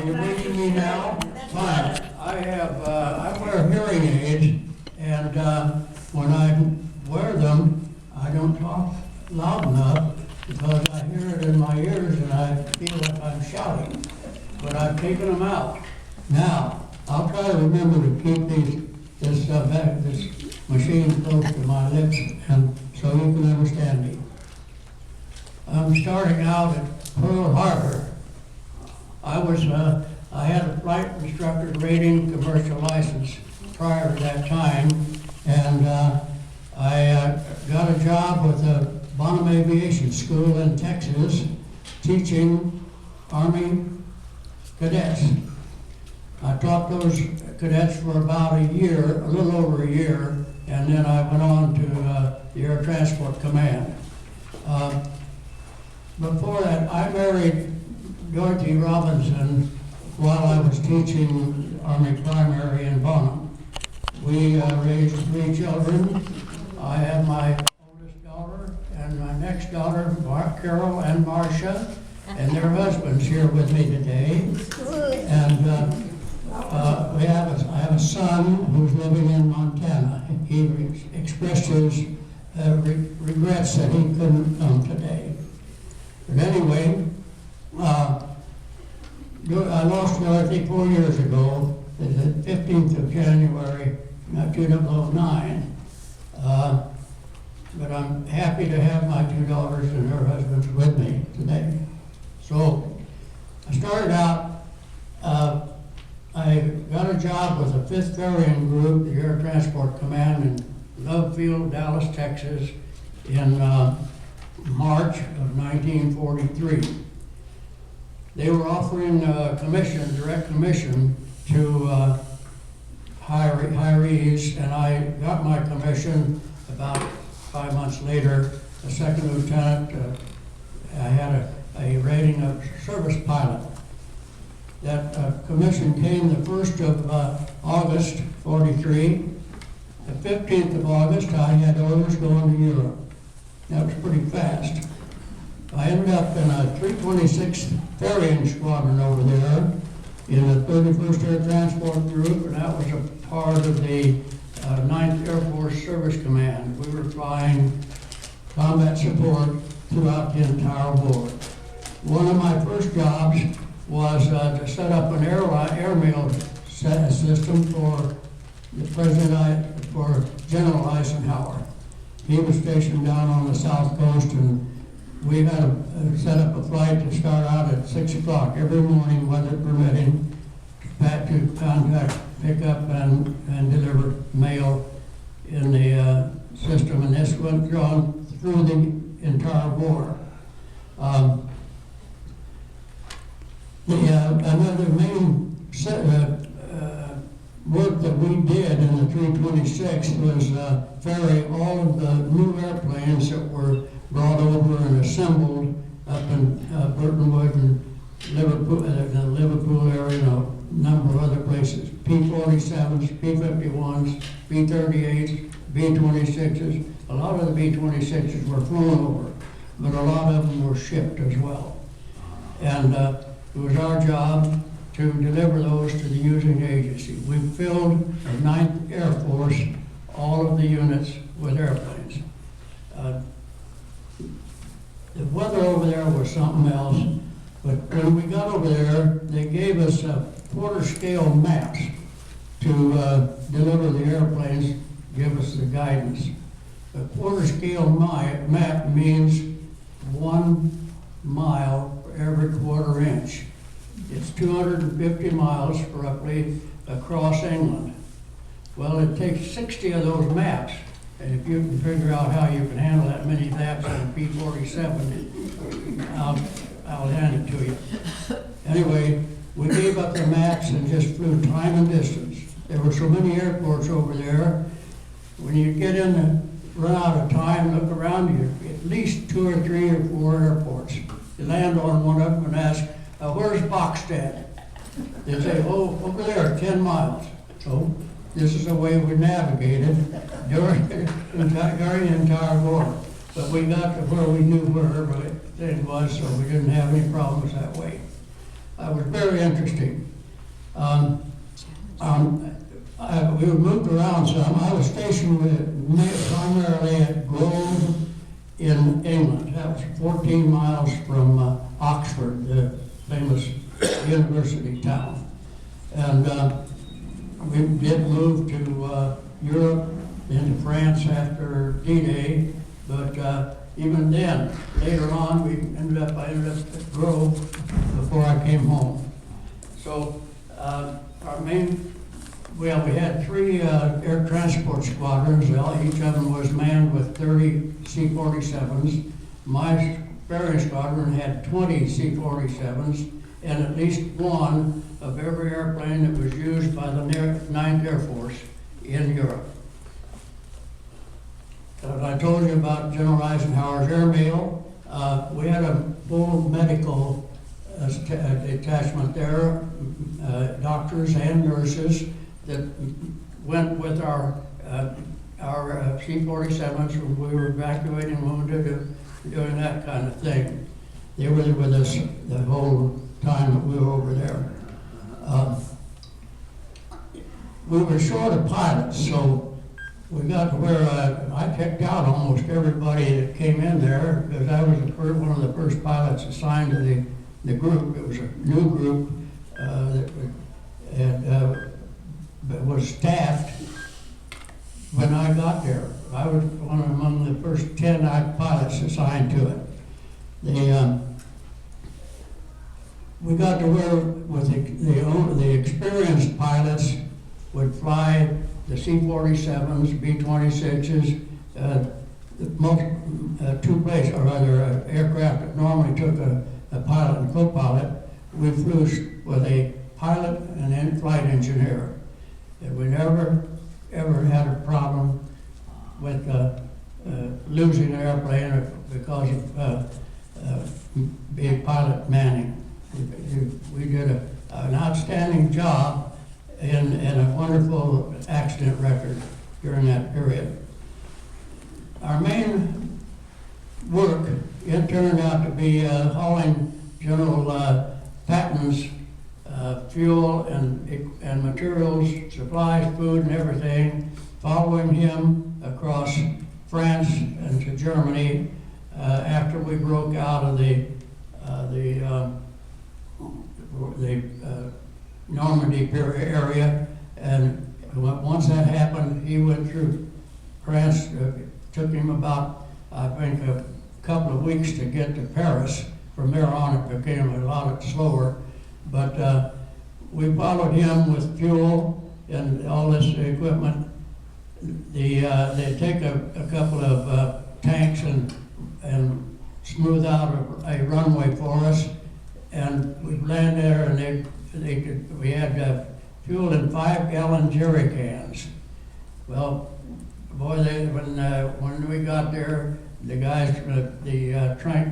Are you reading me now? Fine. I wear hearing aids, and when I wear them, I don't talk loud enough because I hear it in my ears and I feel like I'm shouting. But I've taken them out. Now, I'll try to remember to keep this machine close to my lips, and so you can understand me. I'm starting out at Pearl Harbor. I had a flight instructor rating commercial license prior to that time, and I got a job with the Bonham Aviation School in Texas, teaching Army cadets. I taught those cadets for about a year, a little over a year, and then I went on to the Air Transport Command. Before that, I married Dorothy Robinson while I was teaching Army Primary in Bonham. We raised 3 children. I had my oldest daughter and my next daughter, Carol and Marcia, and their husbands here with me today. And I have a son who's living in Montana. He expressed his regrets that he couldn't come today. But anyway, I lost Dorothy 4 years ago, the 15th of January, 2009. But I'm happy to have my 2 daughters and their husbands with me today. So I started out, I got a job with the 5th Ferrying Group, the Air Transport Command in Love Field, Dallas, Texas, in March of 1943. They were offering direct commission to hirees, and I got my commission about 5 months later. A second lieutenant, I had a rating of service pilot. That commission came the 1st of August, 43. The 15th of August, I had orders going to Europe. That was pretty fast. I ended up in a 326th Ferrying Squadron over there in the 31st Air Transport Group, and that was a part of the 9th Air Force Service Command. We were flying combat support throughout the entire war. One of my first jobs was to set up an airmail system for for General Eisenhower. He was stationed down on the South Coast, and we had to set up a flight to start out at 6 o'clock every morning, weather permitting, to contact, pick up, and deliver mail in the system. And this went on through the entire war. Another main work that we did in the 326 was ferry all of the new airplanes that were brought over and assembled up in Burtonwood and Liverpool, the Liverpool area, and a number of other places. P-47s, P-51s, B-38s, B-26s. A lot of the B-26s were flown over, but a lot of them were shipped as well. And it was our job to deliver those to the using agency. We filled the 9th Air Force, all of the units with airplanes. The weather over there was something else, but when we got over there, they gave us quarter scale maps to deliver the airplanes, give us the guidance. A quarter scale map means 1 mile for every quarter inch. It's 250 miles roughly across England. Well, it takes 60 of those maps, and if you can figure out how you can handle that many maps on a P-47, I'll hand it to you. Anyway, we gave up the maps and just flew time and distance. There were so many airports over there. When you get in and run out of time, look around you, at least 2 or 3 or 4 airports. You land on one of them and ask, where's Bachstad? They say, oh, over there, 10 miles. So this is the way we navigated during the entire war. But we got to where we knew where everything was, so we didn't have any problems that way. was very interesting. We moved around some. I was stationed primarily at Grove in England. That was 14 miles from Oxford, the famous university town. And we did move to Europe, into France after D-Day, but even then, later on, I ended up at Grove before I came home. So we had 3 air transport squadrons. Each of them was manned with 30 C-47s. My ferrying squadron had 20 C-47s, and at least one of every airplane that was used by the 9th Air Force in Europe. As I told you about General Eisenhower's airmail, we had a full medical detachment there, doctors and nurses that went with our C-47s when we were evacuating wounded and doing that kind of thing. They were with us the whole time that we were over there. We were short of pilots, so we got to where I kicked out almost everybody that came in there, because I was one of the first pilots assigned to the group. It was a new group that was staffed when I got there. I was among the first 10 pilots assigned to it. We got to where with the experienced pilots would fly the C-47s, B-26s, aircraft that normally took a pilot and co-pilot. We flew with a pilot and in-flight engineer. And we never, ever had a problem with losing an airplane because of being pilot manning. We did an outstanding job and a wonderful accident record during that period. Our main work, it turned out to be hauling General Patton's fuel and materials, supplies, food, and everything, following him across France and to Germany after we broke out of the Normandy area. And once that happened, he went through France. Took him about, I think, a couple of weeks to get to Paris. From there on, it became a lot slower. But we followed him with fuel and all this equipment. They take a couple of tanks and smooth out a runway for us, and we land there, and we had fuel in 5-gallon jerry cans. Well, boy, when we got there, the guys, the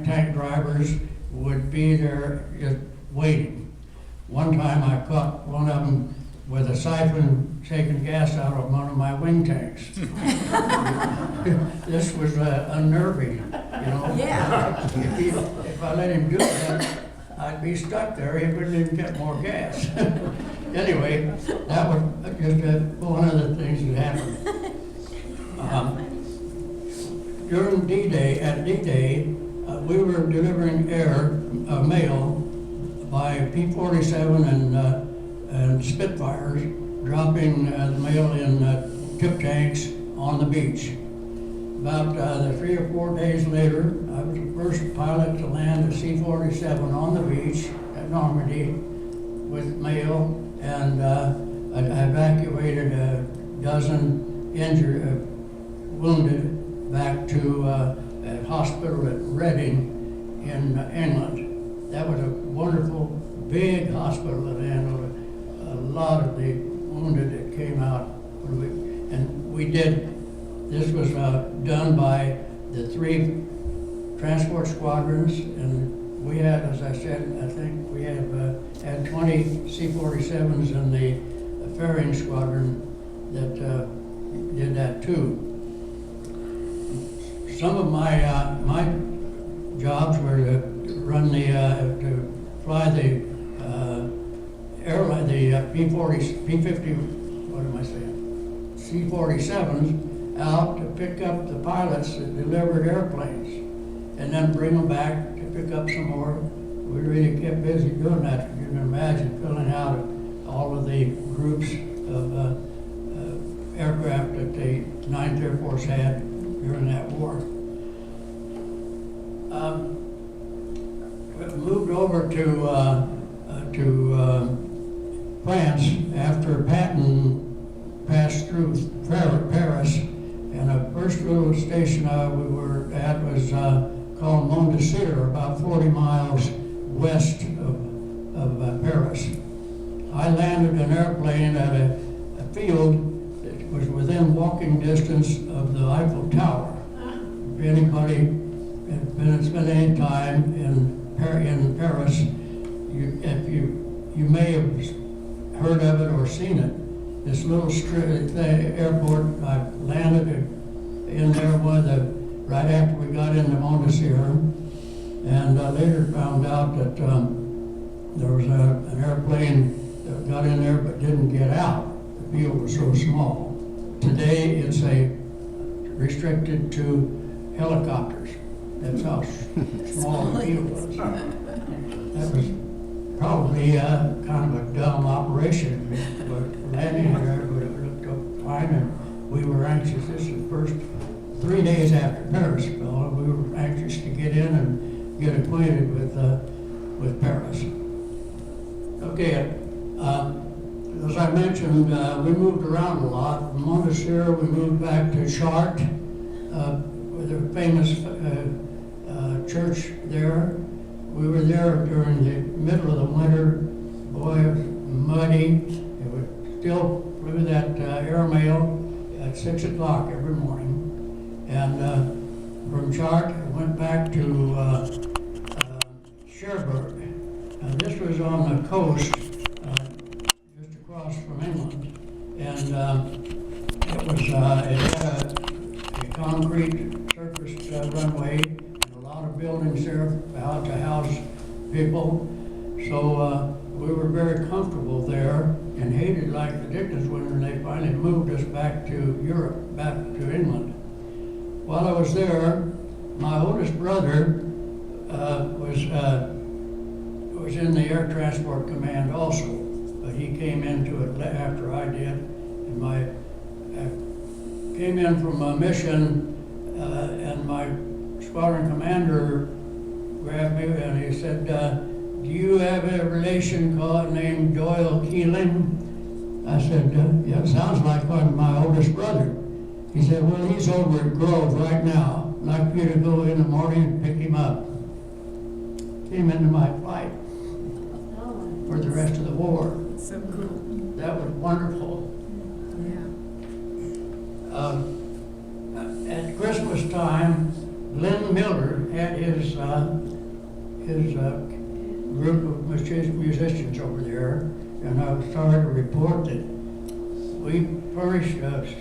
tank drivers would be there just waiting. One time I caught one of them with a siphon taking gas out of one of my wing tanks. This was unnerving, you know. Yeah. If I let him do that, I'd be stuck there. He wouldn't even get more gas. Anyway, that was just one of the things that happened. During D-Day, we were delivering mail by P-47 and Spitfires, dropping the mail in tip tanks on the beach. About 3 or 4 days later, I was the first pilot to land a C-47 on the beach at Normandy with mail, and I evacuated a dozen wounded back to a hospital at Reading in England. That was a wonderful, big hospital that handled a lot of the wounded that came out. This was done by the 3 transport squadrons, and we had, as I said, I think we had 20 C-47s in the ferrying squadron that did that too. Some of my jobs were to fly the the P-50, what am I saying? C-47s out to pick up the pilots that delivered airplanes and then bring them back to pick up some more. We really kept busy doing that. You can imagine filling out all of the groups of aircraft that the 9th Air Force had during that war. We moved over to France after Patton passed through Paris, and the first little station we were at was called Mont-de-Sire, about 40 miles west of Paris. I landed an airplane at a field that was within walking distance of the Eiffel Tower. If anybody has spent any time in Paris, you may have heard of it or seen it. This little airport, I landed in there right after we got into Mont-de-Sire, and later found out that there was an airplane that got in there but didn't get out. The field was so small. Today it's restricted to helicopters. That's how small the field was. That was probably kind of a dumb operation, but landing there, but it looked up fine, and we were anxious. This is the first 3 days after Paris fell, and we were anxious to get in and get acquainted with Paris. Okay, as I mentioned, we moved around a lot. From Mont-de-Sire, we moved back to Chartres, with a famous church there. We were there during the middle of the winter. Boy, it was muddy. It was still flew that airmail at 6 o'clock every morning. And from Chartres, I went back to Cherbourg. And this was on the coast, just across from England. And it had a concrete surface runway, and a lot of buildings there out to house people. So we were very comfortable there and hated like the Dickens when they finally moved us back to Europe, back to England. While I was there, my oldest brother was in the Air Transport Command also, but he came into it after I did. And I came in from a mission, and my squadron commander grabbed me and he said, "Do you have a relation named Doyle Keeling?" I said, "Yeah, it sounds like one of my oldest brother." He said, "Well, he's over at Grove right now. I'd like you to go in the morning and pick him up." Came into my flight for the rest of the war. So cool. That was wonderful. Yeah. At Christmas time, Glenn Miller had his group of musicians over there, and I was sorry to report that we furnished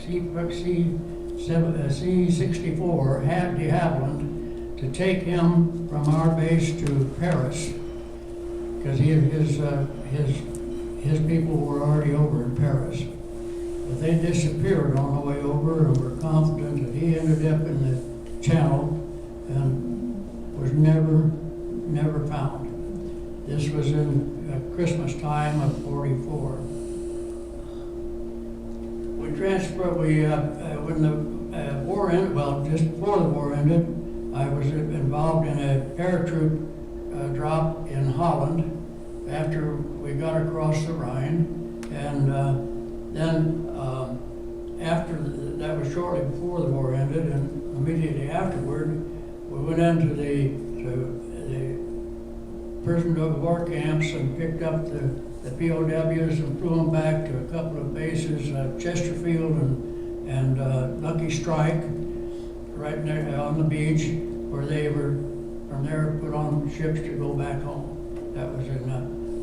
C-64 de Havilland to take him from our base to Paris, because his people were already over in Paris. But they disappeared on the way over, and we're confident that he ended up in the Channel and was never found. This was in Christmas time of '44. We transferred. When the war ended, well, just before the war ended, I was involved in a paratroop drop in Holland after we got across the Rhine, and then after that was shortly before the war ended, and immediately afterward, we went into the prisoner of war camps and picked up the POWs and flew them back to a couple of bases, Chesterfield and Lucky Strike, right there on the beach, where they were from there put on ships to go back home. That was in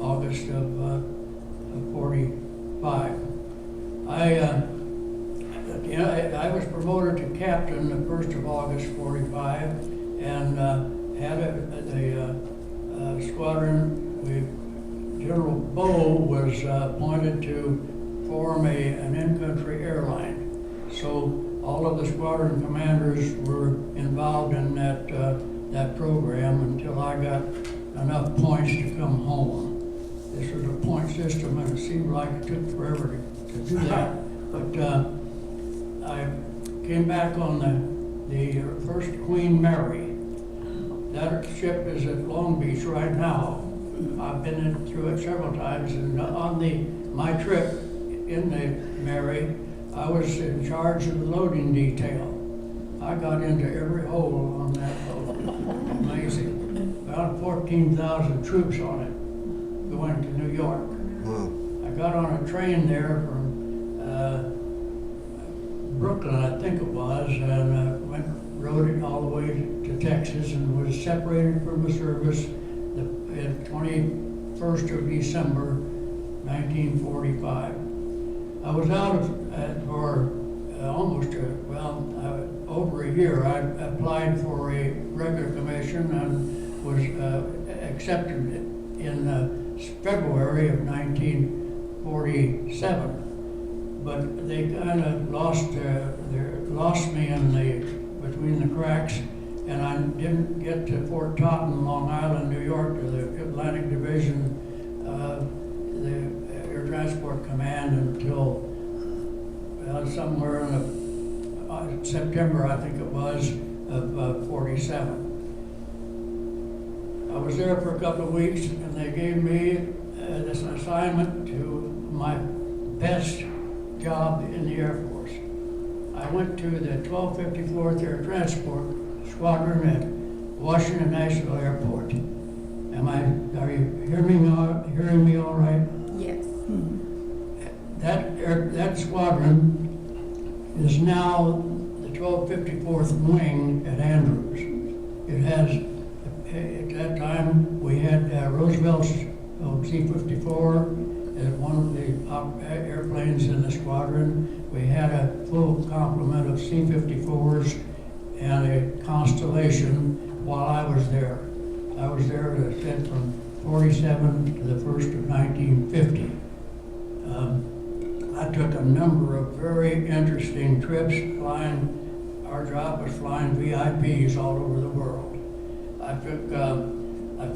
August of '45. I was promoted to captain the 1st of August '45, and had a squadron with General bow was pointed to form an in-country airline. So all of the squadron commanders were involved in that program until I got enough points to come home. This was a point system, and it seemed like it took forever to do that. But I came back on the first Queen Mary. That ship is at Long Beach right now. I've been through it several times, and on my trip in the Mary, I was in charge of the loading detail. I got into every hole on that boat. Amazing. About 14,000 troops on it going to New York. I got on a train there from Brooklyn, I think it was, and rode it all the way to Texas and was separated from the service the 21st of December, 1945. I was out for almost, over a year. I applied for a regular commission and was accepted in February of 1947. But they kind of lost me between the cracks, and I didn't get to Fort Totten, Long Island, New York, to the Atlantic Division, the Air Transport Command until somewhere in September, I think it was, of 47. I was there for a couple of weeks, and they gave me this assignment to my best job in the Air Force. I went to the 1254th Air Transport Squadron at Washington National Airport. Are you hearing me all right? Yes. That squadron is now the 1254th Wing at Andrews. It has, at that time, we had Roosevelt's C-54 as one of the airplanes in the squadron. We had a full complement of C-54s and a Constellation while I was there. I was there, as I said, from 47 to the 1st of 1950. I took a number of very interesting trips flying. Our job was flying VIPs all over the world. I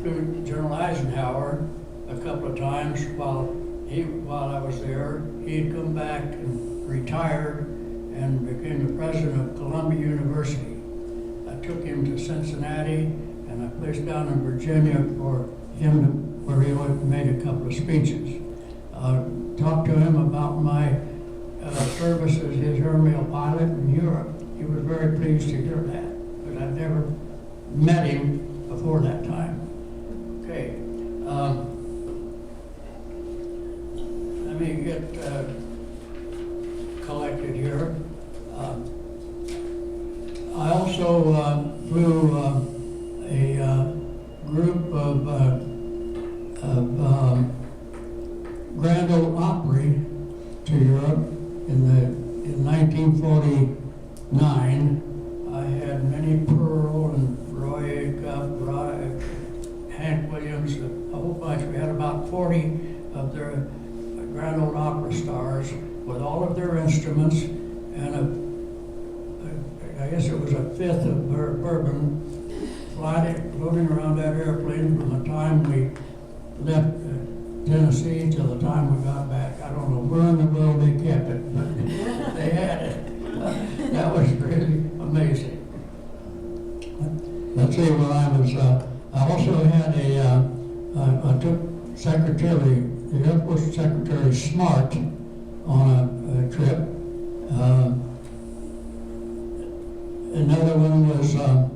flew General Eisenhower a couple of times while I was there. He'd come back and retired and became the president of Columbia University. I took him to Cincinnati, and I placed down in Virginia for him where he made a couple of speeches. Talked to him about my service as his airmail pilot in Europe. He was very pleased to hear that, but I'd never met him before that time. Okay. Let me get collected here. I also flew a group of Grand Ole Opry to Europe in 1949. I had Minnie Pearl and Roy Gubb, Hank Williams, a whole bunch. We had about 40 of their Grand Ole Opry stars with all of their instruments, and I guess it was a fifth of bourbon floating around that airplane from the time we left Tennessee till the time we got back. I don't know where in the world they kept it, but they had it. That was really amazing. Let's see, well, I also had I took the Air Force Secretary Smart on a trip. Another one was the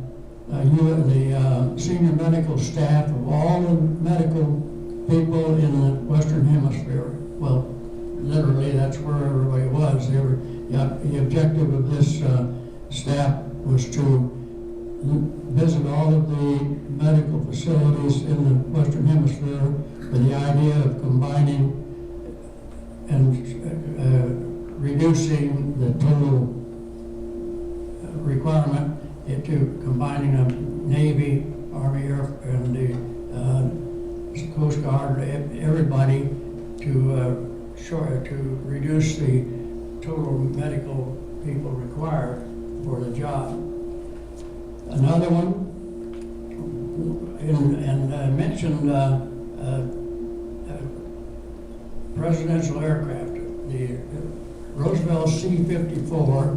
senior medical staff of all the medical people in the Western Hemisphere. Well, literally, that's where everybody was. The objective of this staff was to visit all of the medical facilities in the Western Hemisphere with the idea of combining and reducing the total requirement into combining a Navy, Army, Air, and the Coast Guard, everybody to reduce the total medical people required for the job. Another one, and I mentioned presidential aircraft. The Roosevelt C-54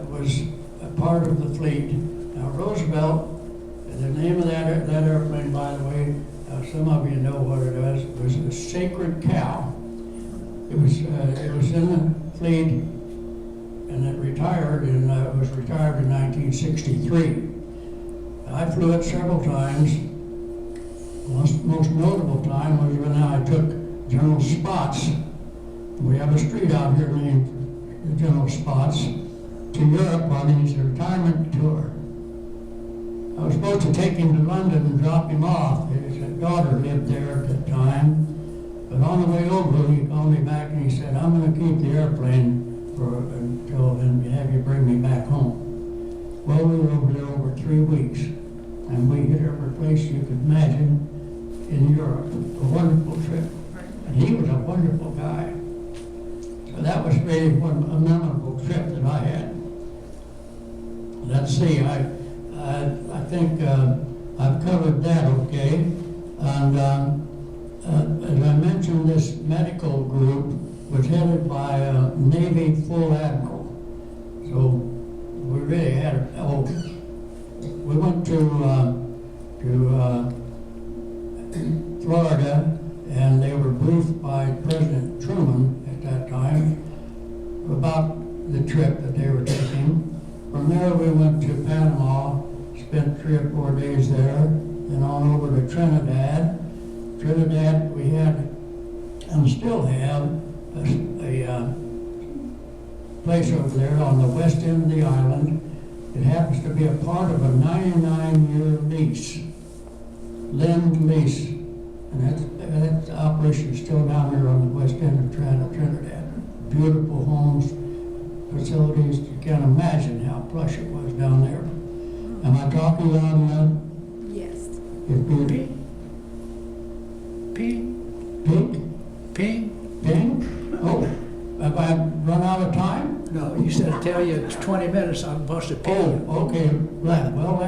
was a part of the fleet. Now Roosevelt, the name of that airplane, by the way, some of you know what it was a sacred cow. It was in the fleet, and it retired, and it was retired in 1963. I flew it several times. Most notable time was when I took General Spots. We have a street out here named General Spots to Europe on his retirement tour. I was supposed to take him to London and drop him off. His daughter lived there at the time. But on the way over, he called me back and he said, "I'm going to keep the airplane until and have you bring me back home." Well, we were over there over 3 weeks, and we hit every place you could imagine in Europe. A wonderful trip. And he was a wonderful guy. So that was really a memorable trip that I had. Let's see, I think I've covered that okay. And as I mentioned, this medical group was headed by a Navy full admiral. So we really had we went to Florida, and they were briefed by President Truman at that time about the trip that they were taking. From there we went to Panama, spent 3 or 4 days there, and on over to Trinidad. Trinidad, we had, and still have, a place over there on the west end of the island. It happens to be a part of a 99-year lease, limbed lease. And that operation is still down there on the west end of Trinidad. Beautiful homes, facilities. You can't imagine how plush it was down there. Am I talking loud enough? Yes. It's beautiful. Ping, Pink? ping. Pink? Oh, have I run out of time? No, you said to tell you it's 20 minutes, I'm supposed to ping. Oh, okay. Well,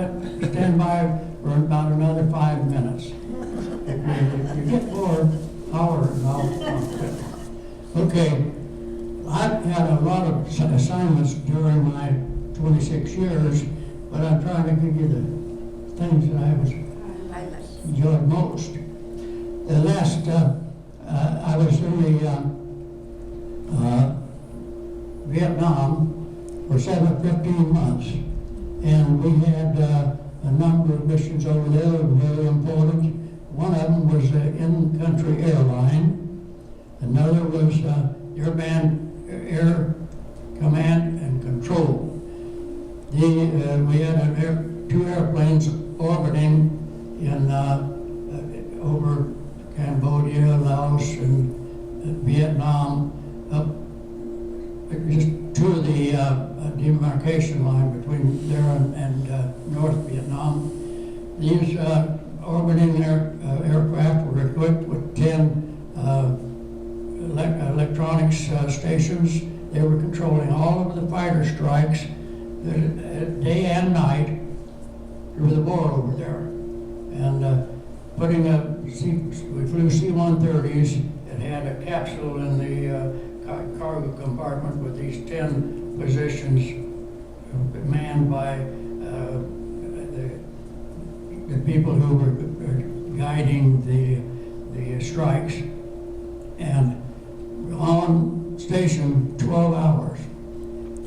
stand by for about another 5 minutes. If you get more, holler and I'll quit. Okay. I've had a lot of assignments during my 26 years, but I'm trying to give you the things that I enjoyed most. The last, I was in the Vietnam for 15 months, and we had a number of missions over there that were very important. One of them was an in-country airline. Another was Air Command and Control. We had 2 airplanes orbiting in over Cambodia, Laos, and Vietnam, up just to the demarcation line between there and North Vietnam. These orbiting aircraft were equipped with 10 electronics stations. They were controlling all of the fighter strikes day and night through the war over there. And we flew C-130s. It had a capsule in the cargo compartment with these 10 positions manned by the people who were guiding the strikes. And on station 12 hours.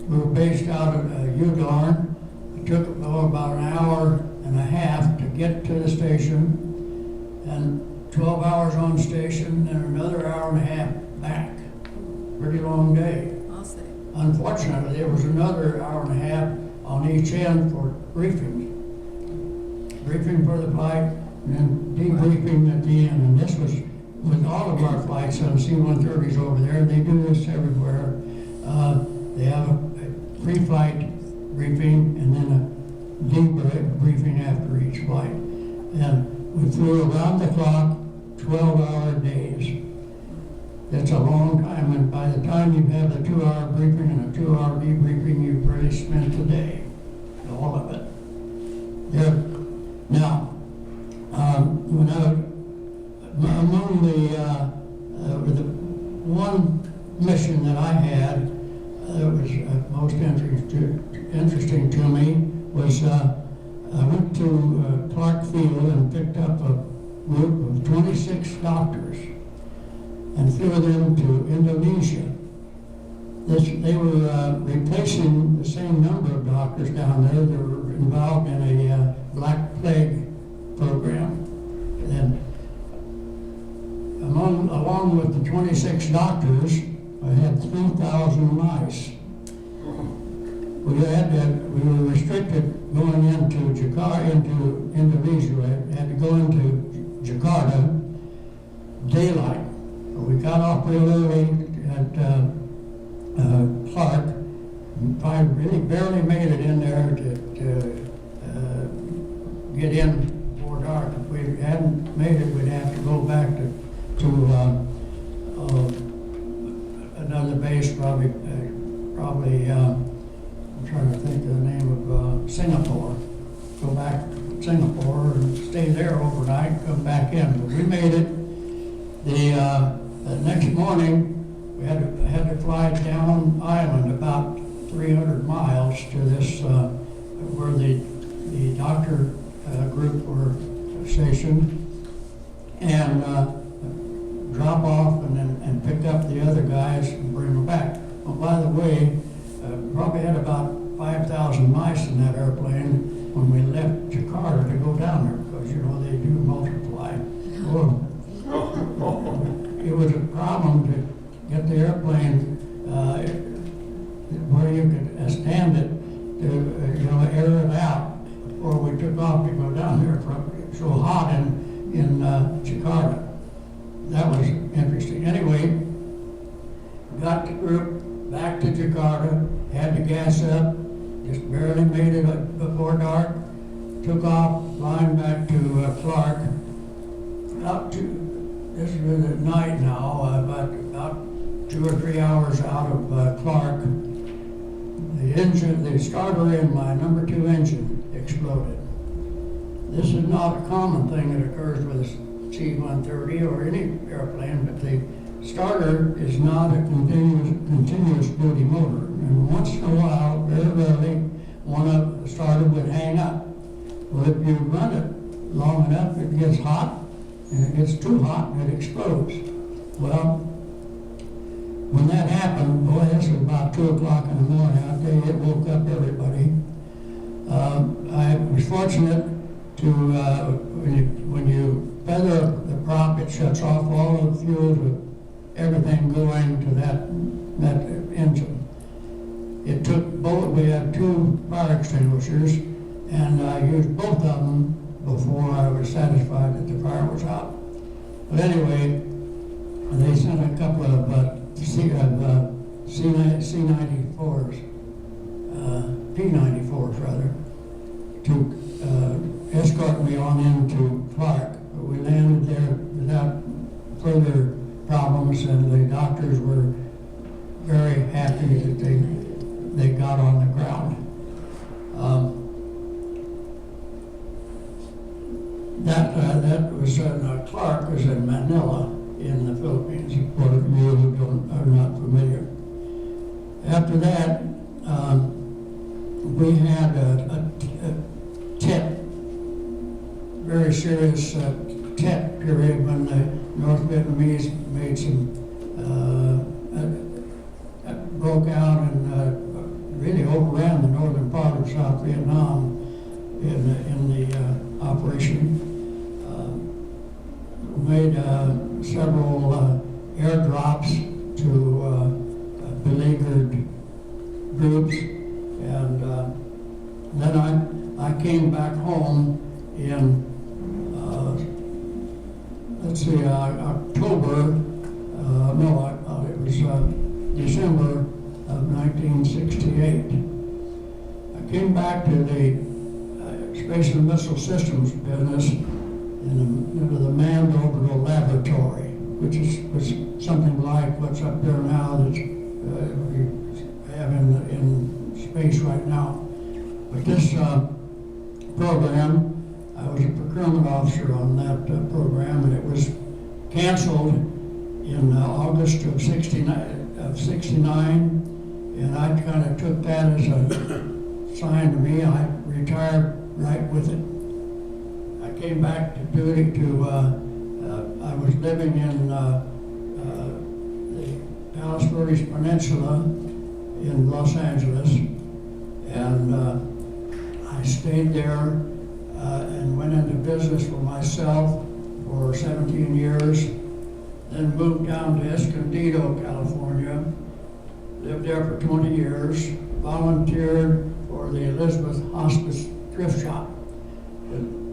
We were based out of Udarn. It took about an hour and a half to get to the station, and 12 hours on station and another hour and a half back. Pretty long day. I'll say. Unfortunately, there was another hour and a half on each end for briefing. Briefing for the flight, and then debriefing at the end. And this was with all of our flights on C-130s over there. They do this everywhere. They have a pre-flight briefing and then a debriefing after each flight. And we flew around the clock 12-hour days. That's a long time, and by the time you have a 2-hour briefing and a 2-hour debriefing, you've really spent the day, all of it. There. Now, when among the one mission that I had that was most interesting to me was I went to Clark Field and picked up a group of 26 doctors and flew them to Indonesia. They were replacing the same number of doctors down there that were involved in a Black Plague program. And along with the 26 doctors, I had 3,000 mice. We were restricted going into Indonesia. We had to go into Jakarta daylight. We got off real early at Clark. Probably really barely made it in there to get in before dark. If we hadn't made it, we'd have to go back to another base, probably. I'm trying to think of the name of Singapore. Go back to Singapore and stay there overnight. Come back in. But we made it. The next morning, we had to fly down island about 300 miles to this where the doctor group were stationed, and drop off and pick up the other guys and bring them back. Well, by the way, probably had about 5,000 mice in that airplane when we left Jakarta to go down there, because they do multiply. Well, it was a problem to get the airplane where you could stand it to air it out before we took off to go down there. It was so hot in Jakarta. That was interesting. Anyway, got the group back to Jakarta, had to gas up, just barely made it before dark, took off, flying back to Clark. This was at night now, about 2 or 3 hours out of Clark. The starter in my number 2 engine exploded. This is not a common thing that occurs with a C-130 or any airplane, but the starter is not a continuous duty motor. And once in a while, very rarely, one of the starter would hang up. Well, if you run it long enough, it gets hot, and it gets too hot, and it explodes. Well, when that happened, boy, this was about 2 o'clock in the morning. I tell you, it woke up everybody. I was fortunate to, when you feather the prop, it shuts off all of the fuel to everything going to that engine. It took both, we had 2 fire extinguishers, and I used both of them before I was satisfied that the fire was out. But anyway, they sent a couple of C-94s, P-94s rather, to escort me on into Clark. But we landed there without further problems, and the doctors were very happy that they got on the ground. That was Clark was in Manila in the Philippines, for you who are not familiar. After that, we had a TET, very serious TET period when the North Vietnamese made some, broke out and really overran the northern part of South Vietnam in the operation. Made several airdrops to beleaguered groups, and then I came back home in October. It was December of 1968. I came back to the Space and Missile Systems business. into the manned orbital laboratory, which was something like what's up there now that we have in space right now. But this program, I was a procurement officer on that program, and it was canceled in August of '69, and I kind of took that as a sign to me. I retired right with it. I came back to duty I was living in the Palos Verdes Peninsula in Los Angeles, and I stayed there and went into business for myself for 17 years, then moved down to Escondido, California, lived there for 20 years, volunteered for the Elizabeth Hospice Thrift Shop.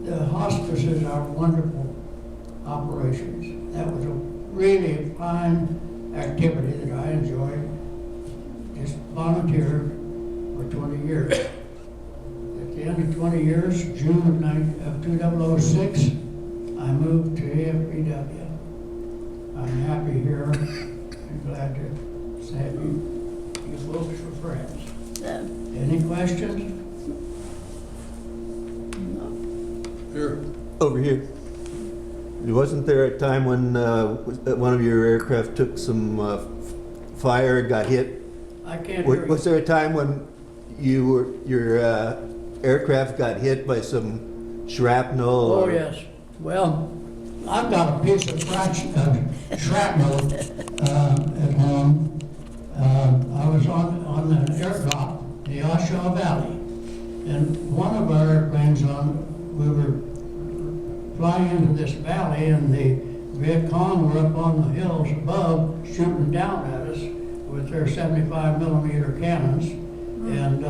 The hospices are wonderful operations. That was a really fine activity that I enjoyed. Just volunteered for 20 years. At the end of 20 years, June of 2006, I moved to AFBW. I'm happy here and glad to have you folks for friends. Any questions? Here. Over here. Wasn't there a time when one of your aircraft took some fire and got hit? I can't hear you. Was there a time when your aircraft got hit by some shrapnel? Oh, yes. Well, I've got a piece of shrapnel at home. I was on an airdrop, the Oshaw Valley, and one of our airplanes we were flying into this valley, and the Viet Cong were up on the hills above shooting down at us with their 75 millimeter cannons, and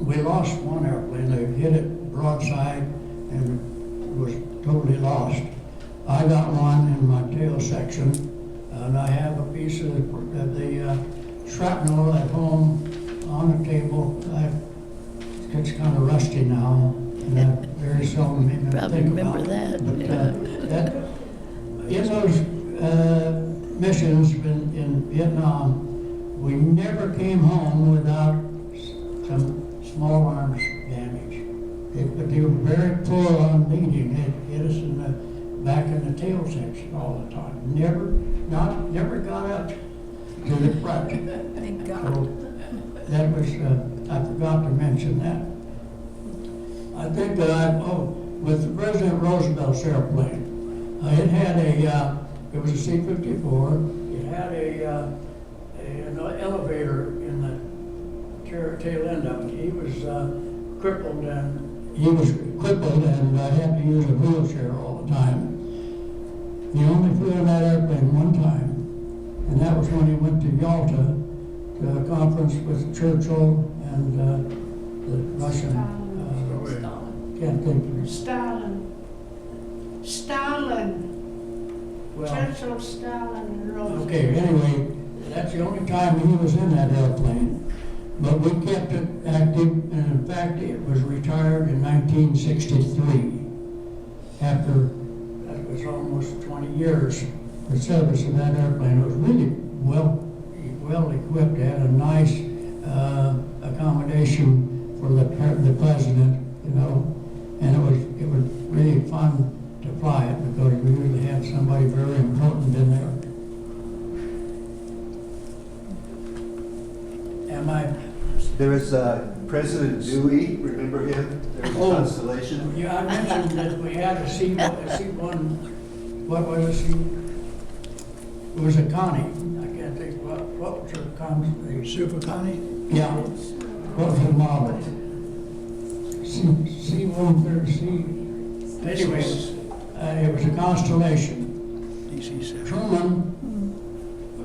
we lost one airplane. They hit it broadside and it was totally lost. I got one in my tail section, and I have a piece of the shrapnel at home on the table. It's kind of rusty now, and I very seldom even Probably think about remember it. that, But in those missions in Vietnam, we never came home without some small arms damage. But they were very poor on leading. It hit us back in the tail section all the time. Never got up to the front. Thank So God. that was, I forgot to mention that. I think that with President Roosevelt's airplane, it had it was a C-54. It had an elevator in the tail end of it. He was crippled and had to use a wheelchair all the time. He only flew in that airplane one time, and that was when he went to Yalta to a conference with Churchill and the Russian. Can't think of it. Stalin. Well, Churchill, Stalin, and Roosevelt. okay, anyway, that's the only time he was in that airplane. But we kept it active, and in fact, it was retired in 1963. After, that was almost 20 years for service in that airplane. It was really well equipped. It had a nice accommodation for the president, and it was really fun to fly it because we usually had somebody very important in there. There was President Dewey, remember him? There was a constellation. Yeah, I mentioned that we had a C1, what was it? It was a Connie. I can't think what was her Connie? Super Connie? Yeah. What was her model? C-130C. Anyways, it was a constellation. DC-7. Truman,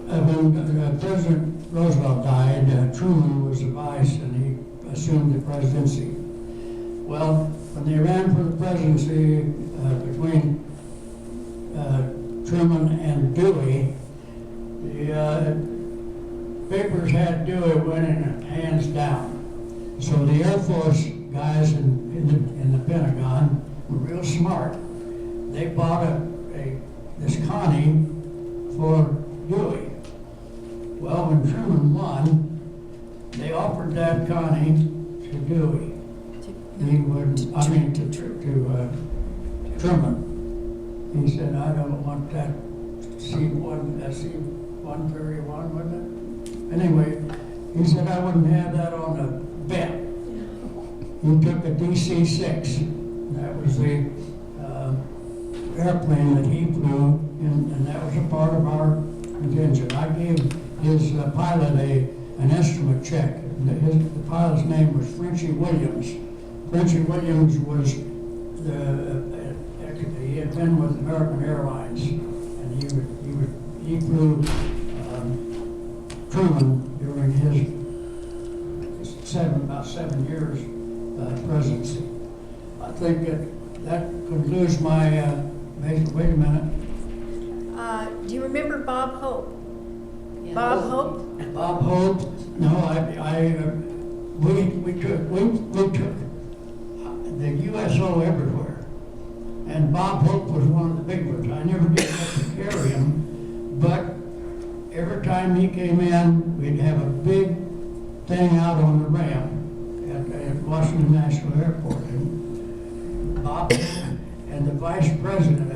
when President Roosevelt died, Truman was the vice and he assumed the presidency. Well, when they ran for the presidency between Truman and Dewey, the papers had Dewey winning hands down. So the Air Force guys in the Pentagon were real smart, they bought this Connie for Dewey. Well, when Truman won, they offered that Connie to Dewey. He would, to Truman. He said, I don't want that C-131, wasn't it? Anyway, he said, I wouldn't have that on a bet. He took a DC-6. That was the airplane that he flew, and that was a part of our contingent. I gave his pilot an instrument check. The pilot's name was Frenchie Williams. Frenchie Williams was he had been with American Airlines, and he flew Truman during his about 7 years presidency. I think that concludes my. Wait a minute. Do you remember Bob Hope? Bob Hope? Bob Hope? No, we took the USO everywhere, and Bob Hope was one of the big ones. I never did get to carry him, but every time he came in, we'd have a big thing out on the ramp at Washington National Airport. And Bob and the vice president,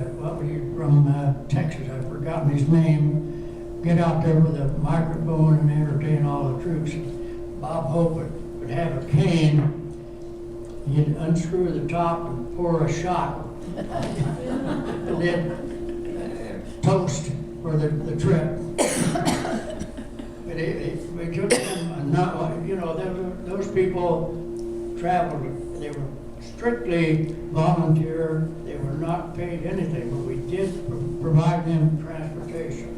from Texas, I've forgotten his name, get out there with a microphone and entertain all the troops. Bob Hope would have a cane. He'd unscrew the top and pour a shot. And then toast for the trip. But we took them, those people traveled, they were strictly volunteer, they were not paid anything, but we did provide them transportation.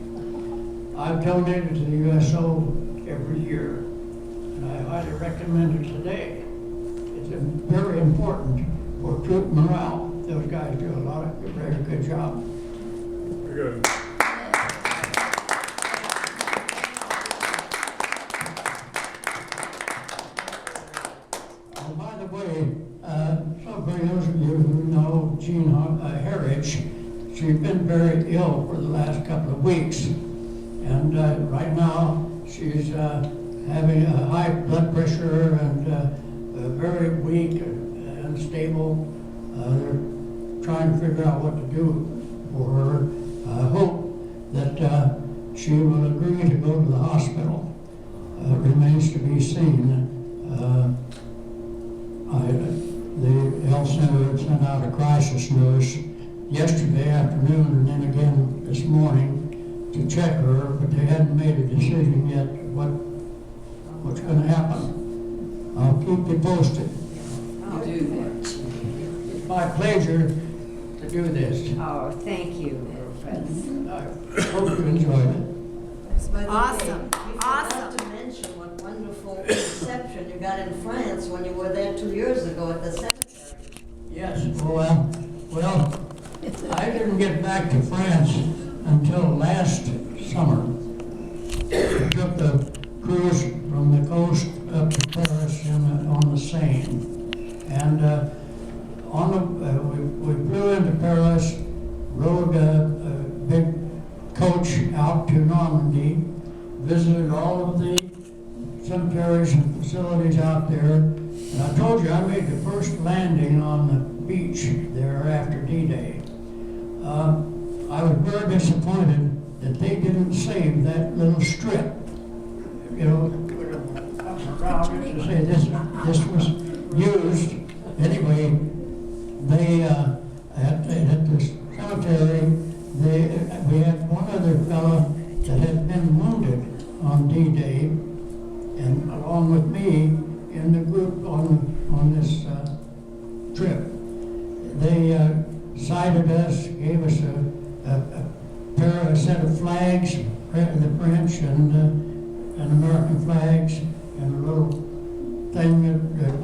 I've donated to the USO every year, and I highly recommend it today. It's very important for troop morale. Those guys do a very good job. Very good. Oh, by the way, for those of you who know Jean Harridge, she's been very ill for the last couple of weeks. And right now, she's having a high blood pressure and very weak and unstable. They're trying to figure out what to do for her. I hope that she will agree to go to the hospital. Remains to be seen. The health center had sent out a crisis nurse yesterday afternoon and then again this morning to check her, but they hadn't made a decision yet what's going to happen. I'll keep you posted. I'll do that. It's my pleasure to do this. Oh, thank you, Rufus. I hope you enjoyed it. By the way, Awesome. you forgot to mention what wonderful reception you got in France when you were there 2 years ago at the cemetery. Yes, well, I didn't get back to France until last summer. I took the cruise from the coast up to Paris on the Seine. And we flew into Paris, rode a big coach out to Normandy, visited all of the cemeteries and facilities out there. And I told you I made the first landing on the beach there after D-Day. I was very disappointed that they didn't save that little strip. You know, around it to say this was used. Anyway, they at the cemetery, we had one other fellow that had been wounded on D-Day, and along with me in the group on this trip. They cited us, gave us a set of flags, the French and American flags, and a little thing that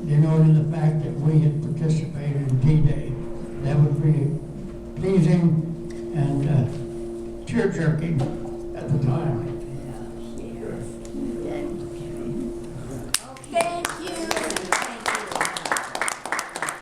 denoted the fact that we had participated in D-Day. That was really pleasing and tear-jerking.